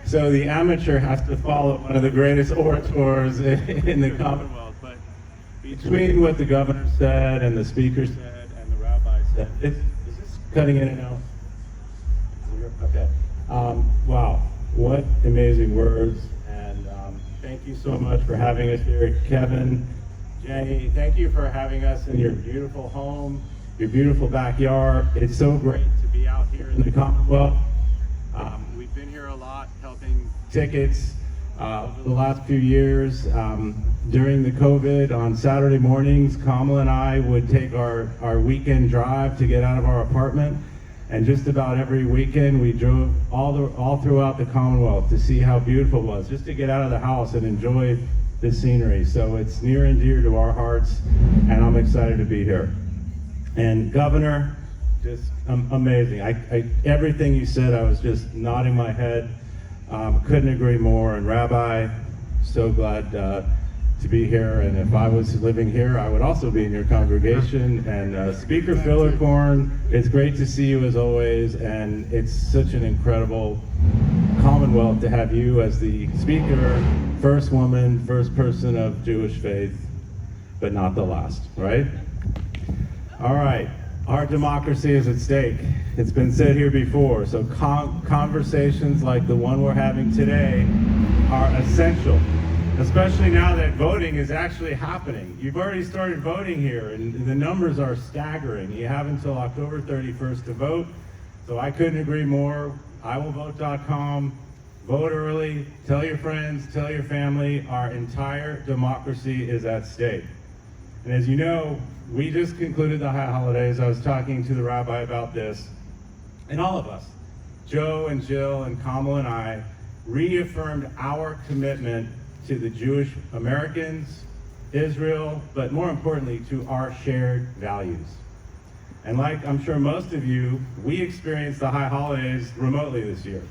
So the amateur has to follow one of the greatest orators in the Commonwealth. But between what the governor said and the speaker said and the rabbi said, is this cutting in and out? Okay. Wow, what amazing words. And thank you so much for having us here. Kevin, Jenny, thank you for having us in your beautiful home, your beautiful backyard. It's so great to be out here in the Commonwealth. We've been here a lot helping tickets over the last few years. During the COVID, on Saturday mornings, Kamala and I would take our weekend drive to get out of our apartment. And just about every weekend, we drove all throughout the Commonwealth to see how beautiful it was, just to get out of the house and enjoy the scenery. So it's near and dear to our hearts, and I'm excited to be here. And Governor, just amazing. Everything you said, I was just nodding my head. Couldn't agree more. And Rabbi, so glad to be here. And if I was living here, I would also be in your congregation. And Speaker Fillercorn, it's great to see you as always. And it's such an incredible Commonwealth to have you as the speaker, first woman, first person of Jewish faith, but not the last, right? All right. Our democracy is at stake. It's been said here before, so conversations like the one we're having today are essential, especially now that voting is actually happening. You've already started voting here, and the numbers are staggering. You have until October 31st to vote, so I couldn't agree more. IWillVote.com, vote early, tell your friends, tell your family. Our entire democracy is at stake. And as you know, we just concluded the high holidays. I was talking to the rabbi about this, and all of us, Joe and Jill and Kamala and I, reaffirmed our commitment to the Jewish Americans, Israel, but more importantly, to our shared values. And like I'm sure most of you, we experienced the high holidays remotely this year.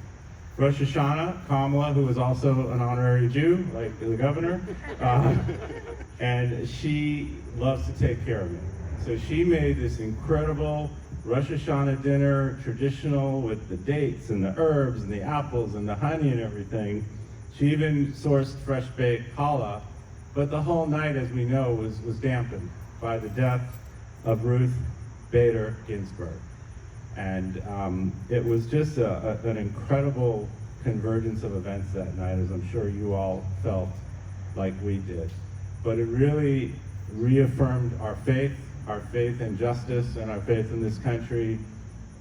Rosh Hashanah, Kamala, who is also an honorary Jew, like the governor, and she loves to take care of me. So she made this incredible Rosh Hashanah dinner, traditional with the dates and the herbs and the apples and the honey and everything. She even sourced fresh baked challah, but the whole night, as we know, was dampened by the death of Ruth Bader Ginsburg. And it was just an incredible convergence of events that night, as I'm sure you all felt like we did. But it really reaffirmed our faith in justice, and our faith in this country,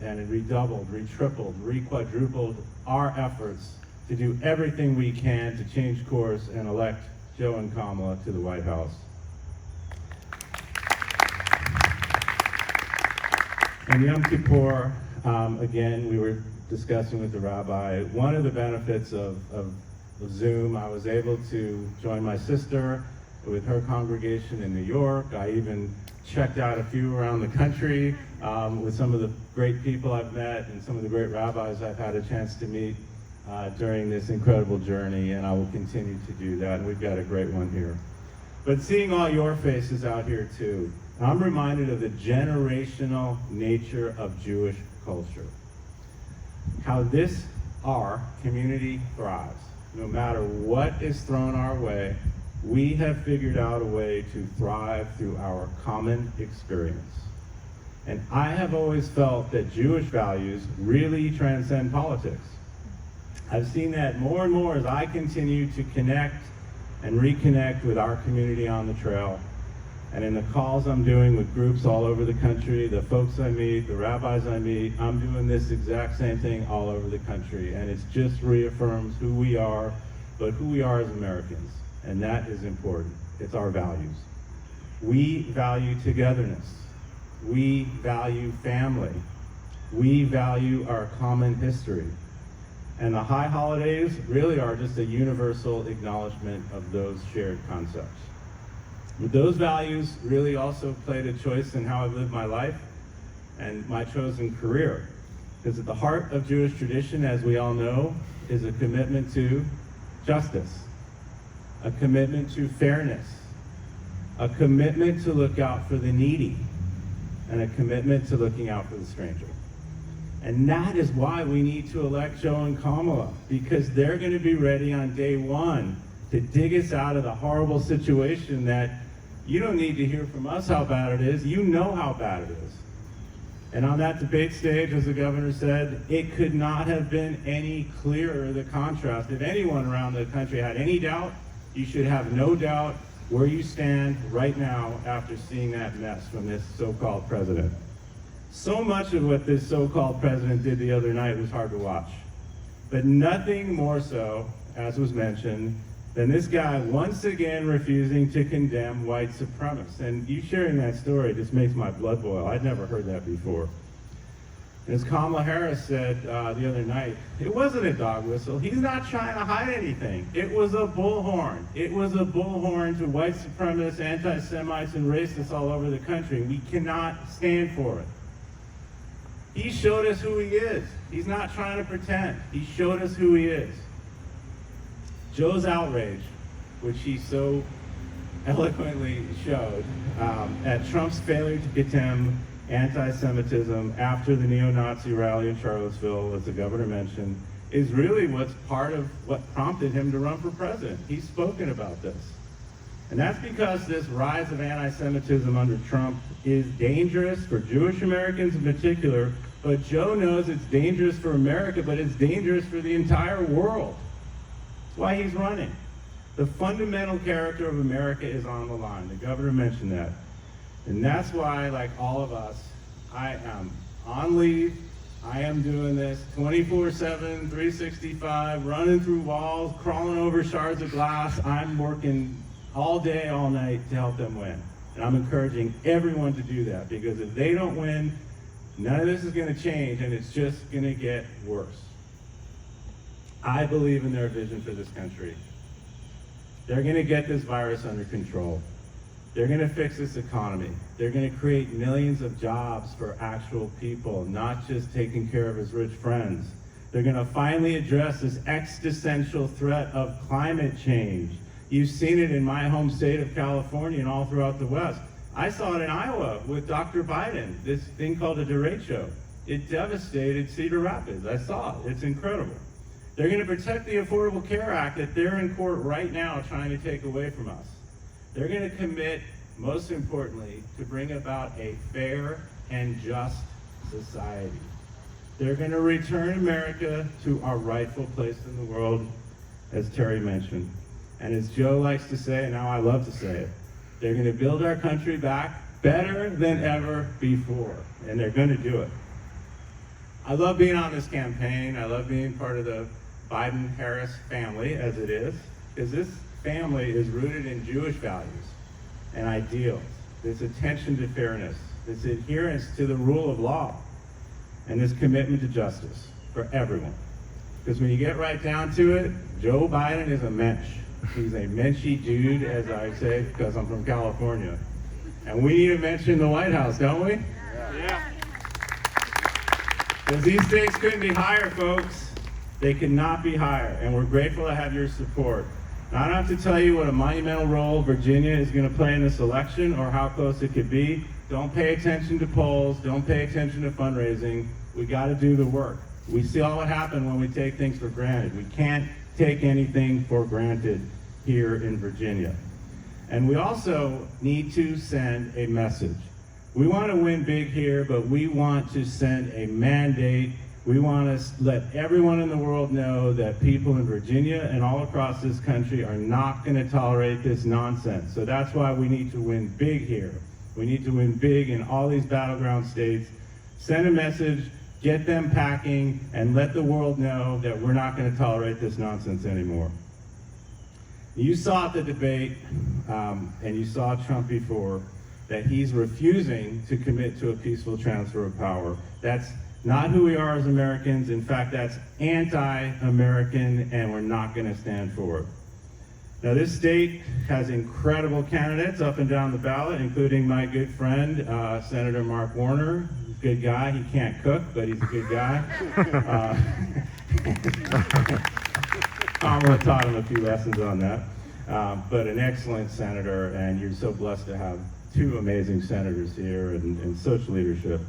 and it redoubled, retripled, requadrupled our efforts to do everything we can to change course and elect Joe and Kamala to the White House. And Yom Kippur, again, we were discussing with the rabbi, one of the benefits of Zoom, I was able to join my sister with her congregation in New York. I even checked out a few around the country with some of the great people I've met and some of the great rabbis I've had a chance to meet during this incredible journey, and I will continue to do that, and we've got a great one here. But seeing all your faces out here too, I'm reminded of the generational nature of Jewish culture. How this, our community, thrives. No matter what is thrown our way, we have figured out a way to thrive through our common experience. And I have always felt that Jewish values really transcend politics. I've seen that more and more as I continue to connect and reconnect with our community on the trail. And in the calls I'm doing with groups all over the country, the folks I meet, the rabbis I meet, I'm doing this exact same thing all over the country. And it just reaffirms who we are, but who we are as Americans. And that is important. It's our values. We value togetherness. We value family. We value our common history. And the high holidays really are just a universal acknowledgement of those shared concepts. But those values really also played a choice in how I've lived my life and my chosen career. Because at the heart of Jewish tradition, as we all know, is a commitment to justice, a commitment to fairness, a commitment to look out for the needy, and a commitment to looking out for the stranger. And that is why we need to elect Joe and Kamala, because they're going to be ready on day one to dig us out of the horrible situation that you don't need to hear from us how bad it is. You know how bad it is. And on that debate stage, as the governor said, it could not have been any clearer, the contrast. If anyone around the country had any doubt, you should have no doubt where you stand right now after seeing that mess from this so-called president. So much of what this so-called president did the other night was hard to watch. But nothing more so, as was mentioned, than this guy once again refusing to condemn white supremacists. And you sharing that story just makes my blood boil. I'd never heard that before. As Kamala Harris said the other night, it wasn't a dog whistle. He's not trying to hide anything. It was a bullhorn. It was a bullhorn to white supremacists, anti-Semites, and racists all over the country. We cannot stand for it. He showed us who he is. He's not trying to pretend. He showed us who he is. Joe's outrage, which he so eloquently showed, at Trump's failure to condemn anti-Semitism after the neo-Nazi rally in Charlottesville, as the governor mentioned, is really what's part of what prompted him to run for president. He's spoken about this. And that's because this rise of anti-Semitism under Trump is dangerous for Jewish Americans in particular, but Joe knows it's dangerous for America, but it's dangerous for the entire world. That's why he's running. The fundamental character of America is on the line. The governor mentioned that. And that's why, like all of us, I am on leave. I am doing this 24/7, 365, running through walls, crawling over shards of glass. I'm working all day, all night to help them win. And I'm encouraging everyone to do that, because if they don't win, none of this is going to change, and it's just going to get worse. I believe in their vision for this country. They're going to get this virus under control. They're going to fix this economy. They're going to create millions of jobs for actual people, not just taking care of his rich friends. They're going to finally address this existential threat of climate change. You've seen it in my home state of California and all throughout the West. I saw it in Iowa with Dr. Biden, this thing called a derecho. It devastated Cedar Rapids. I saw it. It's incredible. They're going to protect the Affordable Care Act that they're in court right now trying to take away from us. They're going to commit, most importantly, to bring about a fair and just society. They're going to return America to our rightful place in the world, as Terry mentioned. And as Joe likes to say, and now I love to say it, they're going to build our country back better than ever before. And they're going to do it. I love being on this campaign. I love being part of the Biden-Harris family, as it is, because this family is rooted in Jewish values and ideals, this attention to fairness, this adherence to the rule of law, and this commitment to justice for everyone. Because when you get right down to it, Joe Biden is a mensch. He's a menschy dude, as I say, because I'm from California. And we need a mensch in the White House, don't we? Yeah. Because these stakes couldn't be higher, folks. They could not be higher, and we're grateful to have your support. Now, I don't have to tell you what a monumental role Virginia is going to play in this election or how close it could be. Don't pay attention to polls. Don't pay attention to fundraising. We got to do the work. We see all what happened when we take things for granted. We can't take anything for granted here in Virginia. And we also need to send a message. We want to win big here, but we want to send a mandate. We want to let everyone in the world know that people in Virginia and all across this country are not going to tolerate this nonsense. So that's why we need to win big here. We need to win big in all these battleground states. Send a message, get them packing, and let the world know that we're not going to tolerate this nonsense anymore. You saw at the debate, and you saw Trump before, that he's refusing to commit to a peaceful transfer of power. That's not who we are as Americans. In fact, that's anti-American, and we're not going to stand for it. Now, this state has incredible candidates up and down the ballot, including my good friend, Senator Mark Warner. He's a good guy. He can't cook, but he's a good guy. Kamala taught him a few lessons on that. But an excellent senator, and you're so blessed to have two amazing senators here and such leadership.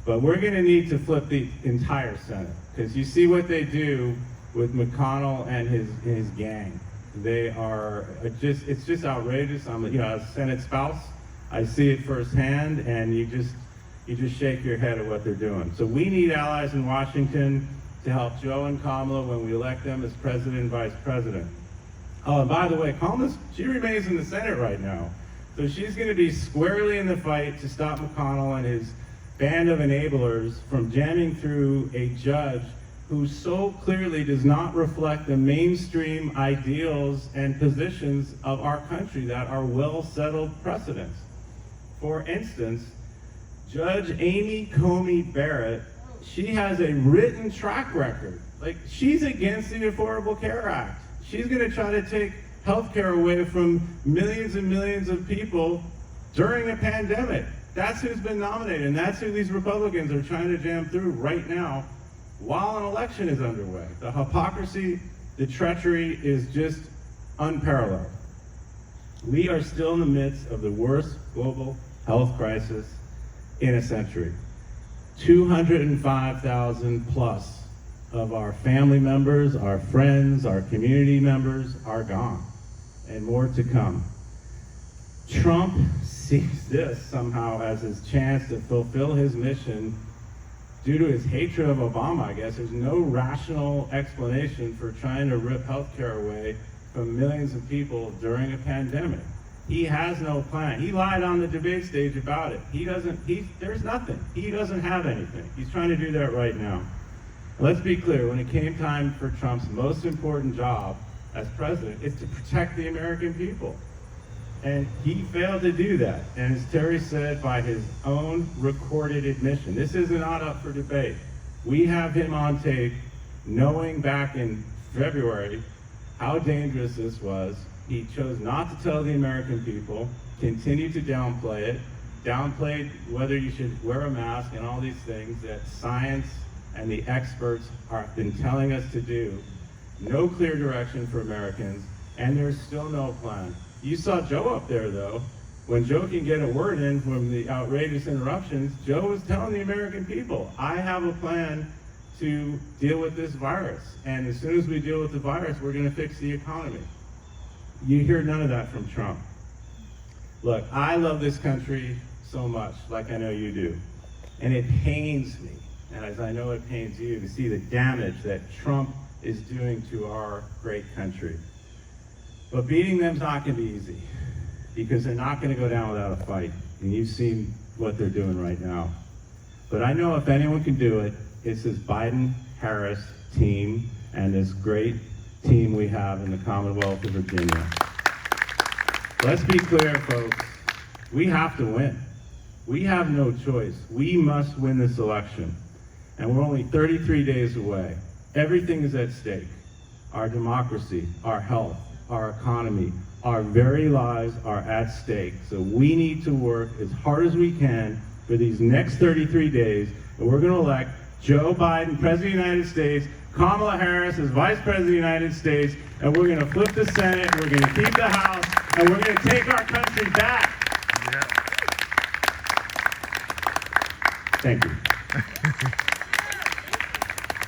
But we're going to need to flip the entire Senate, because you see what they do with McConnell and his gang. They are it's just outrageous. I'm, as a Senate spouse, I see it firsthand, and you just shake your head at what they're doing. So we need allies in Washington to help Joe and Kamala when we elect them as president and vice president. Oh, and by the way, Kamala, she remains in the Senate right now. So she's going to be squarely in the fight to stop McConnell and his band of enablers from jamming through a judge who so clearly does not reflect the mainstream ideals and positions of our country that are well-settled precedents. For instance, Judge Amy Coney Barrett, she has a written track record. Like, she's against the Affordable Care Act. She's going to try to take health care away from millions and millions of people during a pandemic. That's who's been nominated, and that's who these Republicans are trying to jam through right now while an election is underway. The hypocrisy, the treachery is just unparalleled. We are still in the midst of the worst global health crisis in a century. 205,000 plus of our family members, our friends, our community members are gone, and more to come. Trump sees this somehow as his chance to fulfill his mission due to his hatred of Obama, I guess. There's no rational explanation for trying to rip healthcare away from millions of people during a pandemic. He has no plan. He lied on the debate stage about it. There's nothing. He doesn't have anything. He's trying to do that right now. Let's be clear, when it came time for Trump's most important job as president, it's to protect the American people. And he failed to do that. And as Terry said, by his own recorded admission, this is not up for debate. We have him on tape knowing back in February how dangerous this was. He chose not to tell the American people, continued to downplay it, downplayed whether you should wear a mask and all these things that science and the experts have been telling us to do. No clear direction for Americans, and there's still no plan. You saw Joe up there, though. When Joe can get a word in from the outrageous interruptions, Joe was telling the American people, I have a plan to deal with this virus. And as soon as we deal with the virus, we're going to fix the economy. You hear none of that from Trump. Look, I love this country so much, like I know you do. And it pains me, and as I know it pains you, to see the damage that Trump is doing to our great country. But beating them's not going to be easy, because they're not going to go down without a fight. And you've seen what they're doing right now. But I know if anyone can do it, it's this Biden-Harris team and this great team we have in the Commonwealth of Virginia. Let's be clear, folks. We have to win. We have no choice. We must win this election. And we're only 33 days away. Everything is at stake. Our democracy, our health, our economy, our very lives are at stake. So we need to work as hard as we can for these next 33 days, and we're going to elect Joe Biden, President of the United States, Kamala Harris as Vice President of the United States, and we're going to flip the Senate, we're going to keep the House, and we're going to take our country back. Yeah. Thank you.